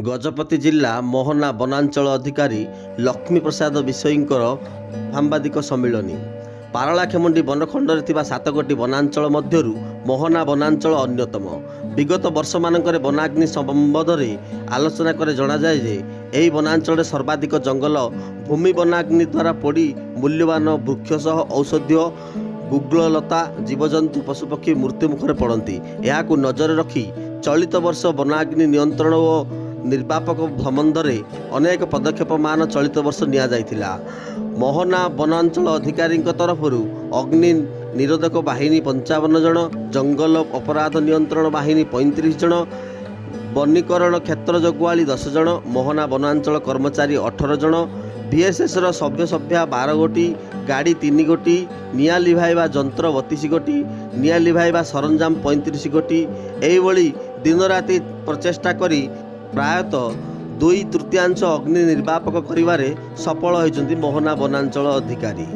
ଗଜପତି ଜିଲ୍ଲା ମୋହନା ବନାଞ୍ଚଳ ଅଧିକାରୀ ଲକ୍ଷ୍ମୀ ପ୍ରସାଦ ବିଷୟୀଙ୍କର ସାମ୍ବାଦିକ ସମ୍ମିଳନୀ। ପାରଳାଖେମୁଣ୍ଡି ବନଖଣ୍ଡରେ ଥିବା 7ଗୋଟି ବନାଞ୍ଚଳ ମଧ୍ୟରୁ ମୋହନା ବନାଞ୍ଚଳ ଅନ୍ୟତମ। ବିଗତ ବର୍ଷମାନଙ୍କରେ ବନାଗ୍ନି ସମ୍ବନ୍ଧରେ ଆଲୋଚନା କରି ଜଣାଯାଏ ଯେ ଏହି ବନାଞ୍ଚଳରେ ସର୍ବାଧିକ ଜଙ୍ଗଲ ଭୂମି ବନାଗ୍ନି ଦ୍ୱାରା ପୋଡ଼ି ମୂଲ୍ୟବାନ ବୃକ୍ଷ ସହ ଔଷଧୀୟ ଗୁଗ୍ଳଲତା ଜୀବଜନ୍ତୁ ପଶୁପକ୍ଷୀ ମୃତ୍ୟୁମୁଖରେ ପଡ଼ନ୍ତି। ଏହାକୁ ନଜରରେ ରଖି ଚଳିତ ବର୍ଷ ବନାଗ୍ନି ନିୟନ୍ତ୍ରଣ ଓ ନିର୍ବାପକ ସମ୍ବନ୍ଧରେ ଅନେକ ପଦକ୍ଷେପମାନ ଚଳିତ ବର୍ଷ ନିଆଯାଇଥିଲା। ମୋହନା ବନାଞ୍ଚଳ ଅଧିକାରୀଙ୍କ ତରଫରୁ ଅଗ୍ନି ନିରୋଧକ ବାହିନୀ 55 ଜଣ, ଜଙ୍ଗଲ ଅପରାଧ ନିୟନ୍ତ୍ରଣ ବାହିନୀ 35 ଜଣ, ବନୀକରଣ କ୍ଷେତ୍ର ଜଗୁଆଳି 10 ଜଣ, ମୋହନା ବନାଞ୍ଚଳ କର୍ମଚାରୀ 18 ଜଣ, ଭିଏସ୍ଏସ୍ର ସଭ୍ୟା 12 ଗୋଟି, ଗାଡ଼ି 3 ଗୋଟି, ନିଆଁ ଲିଭାଇବା ଯନ୍ତ୍ର 32 ଗୋଟି, ନିଆଁ ଲିଭାଇବା ସରଞ୍ଜାମ 35 ଗୋଟି, ଏହିଭଳି ଦିନରାତି ପ୍ରଚେଷ୍ଟା କରି ପ୍ରାୟତଃ 2/3 ଅଗ୍ନି ନିର୍ବାପକ କରିବାରେ ସଫଳ ହୋଇଛନ୍ତି ମୋହନା ବନାଞ୍ଚଳ ଅଧିକାରୀ।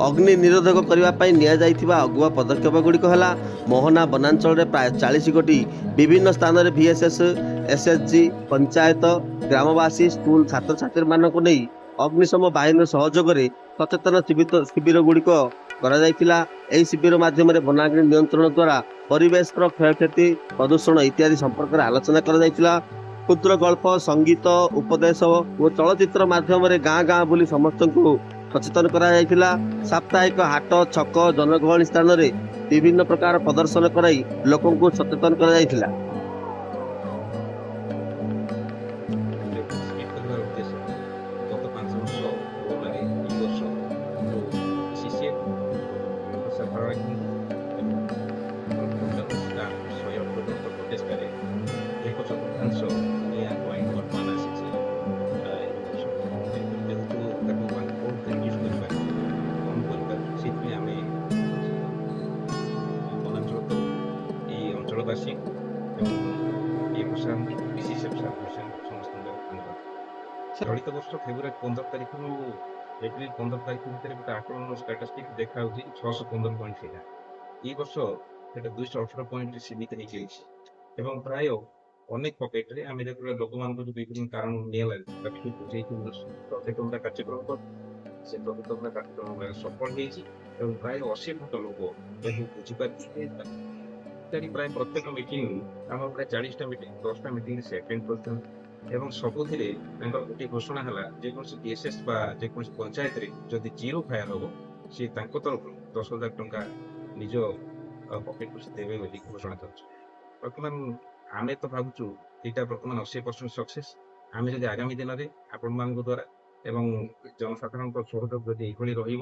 ଅଗ୍ନି ନିରୋଧକ କରିବା ପାଇଁ ନିଆଯାଇଥିବା ଅଗୁଆ ପଦକ୍ଷେପ ଗୁଡ଼ିକ ହେଲା ମୋହନା ବନାଞ୍ଚଳରେ ପ୍ରାୟ 40 ଗୋଟି ବିଭିନ୍ନ ସ୍ଥାନରେ ଭିଏସ୍ଏସ୍, ଏସ୍ଏଚ୍ଜି, ପଞ୍ଚାୟତ, ଗ୍ରାମବାସୀ, ସ୍କୁଲ ଛାତ୍ରଛାତ୍ରୀମାନଙ୍କୁ ନେଇ ଅଗ୍ନିଶମ ବାହିନୀର ସହଯୋଗରେ ସଚେତନ ଶିବିର ଗୁଡ଼ିକ କରାଯାଇଥିଲା। ଏହି ଶିବିର ମାଧ୍ୟମରେ ବନାଗ୍ନି ନିୟନ୍ତ୍ରଣ ଦ୍ୱାରା ପରିବେଶର କ୍ଷୟକ୍ଷତି, ପ୍ରଦୂଷଣ ଇତ୍ୟାଦି ସମ୍ପର୍କରେ ଆଲୋଚନା କରାଯାଇଥିଲା। କ୍ଷୁଦ୍ର ଗଳ୍ପ, ସଙ୍ଗୀତ, ଉପଦେଶ ଓ ଚଳଚ୍ଚିତ୍ର ମାଧ୍ୟମରେ ଗାଁ ଗାଁ ବୁଲି ସମସ୍ତଙ୍କୁ ସଚେତନ କରାଯାଇଥିଲା। ସାପ୍ତାହିକ ହାଟ, ଛକ, ଜନଗହଳି ସ୍ଥାନରେ ବିଭିନ୍ନ ପ୍ରକାର ପ୍ରଦର୍ଶନ କରାଇ ଲୋକଙ୍କୁ ସଚେତନ କରାଯାଇଥିଲା। ଅଞ୍ଚଳବାସୀ ଏବଂ ଏ ବର୍ଷ ଆମର ବିସିସିଏଫ୍ ସମସ୍ତଙ୍କର ଧନ୍ୟବାଦ। ଚଳିତ ବର୍ଷ ଫେବୃଆରୀ 15 ତାରିଖରୁ ଏପ୍ରିଲ 15 ତାରିଖ ଭିତରେ ଗୋଟେ ଆକଳନ ଷ୍ଟାଟିଷ୍ଟିକ୍ ଦେଖାଉଛି 615 ପଏଣ୍ଟ ଥିଲା। ଏଇ ବର୍ଷ ସେଟା 218 ପଏଣ୍ଟ ସୀମିତ ହେଇଯାଇଛି ଏବଂ ପ୍ରାୟ ଅନେକ ପକେଟରେ ଆମେ ଯେତେବେଳେ ଲୋକମାନଙ୍କୁ ବିଭିନ୍ନ କାରଣ ନିଆଗଲା ତାକୁ ବୁଝେଇକି ସଚେତନତା କାର୍ଯ୍ୟକ୍ରମ ସେ ସଚେତନତା କାର୍ଯ୍ୟକ୍ରମ ସଫଳ ହେଇଛି ଏବଂ ପ୍ରାୟ 80% ଲୋକ ଏହାକୁ ବୁଝିପାରିଥିଲେ। ପ୍ରାୟ ପ୍ରତ୍ୟେକ ମିଟିଂ ଆମର ପ୍ରାୟ 40ଟା ମିଟିଂ 10ଟା ମିଟିଂ ସେ ଆଟେଣ୍ଡ କରିଛନ୍ତି ଏବଂ ସବୁଥିରେ ତାଙ୍କର ଗୋଟିଏ ଘୋଷଣା ହେଲା ଯେକୌଣସି ଭିଏସ୍ଏସ୍ ବା ଯେକୌଣସି ପଞ୍ଚାୟତରେ ଯଦି ଜିରୋ ଫାୟାର ହବ ସେ ତାଙ୍କ ତରଫରୁ 10,000 ଟଙ୍କା ନିଜ ପକେଟରୁ ସେ ଦେବେ ବୋଲି ଘୋଷଣା କରୁଛୁ। ବର୍ତ୍ତମାନ ଆମେ ତ ଭାବୁଛୁ ଏଇଟା ବର୍ତ୍ତମାନ 80% ସକ୍ସେସ୍। ଆମେ ଯଦି ଆଗାମୀ ଦିନରେ ଆପଣମାନଙ୍କ ଦ୍ୱାରା ଏବଂ ଜନସାଧାରଣଙ୍କ ସହଯୋଗ ଯଦି ଏଇଭଳି ରହିବ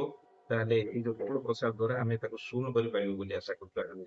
ତାହେଲେ ଏଇ ଯୋଉ ବହୁଳ ପ୍ରସାର ଦ୍ୱାରା ଆମେ ତାକୁ ଶୂନ କରିପାରିବୁ ବୋଲି ଆଶା କରୁଛୁ ଆଗାମୀ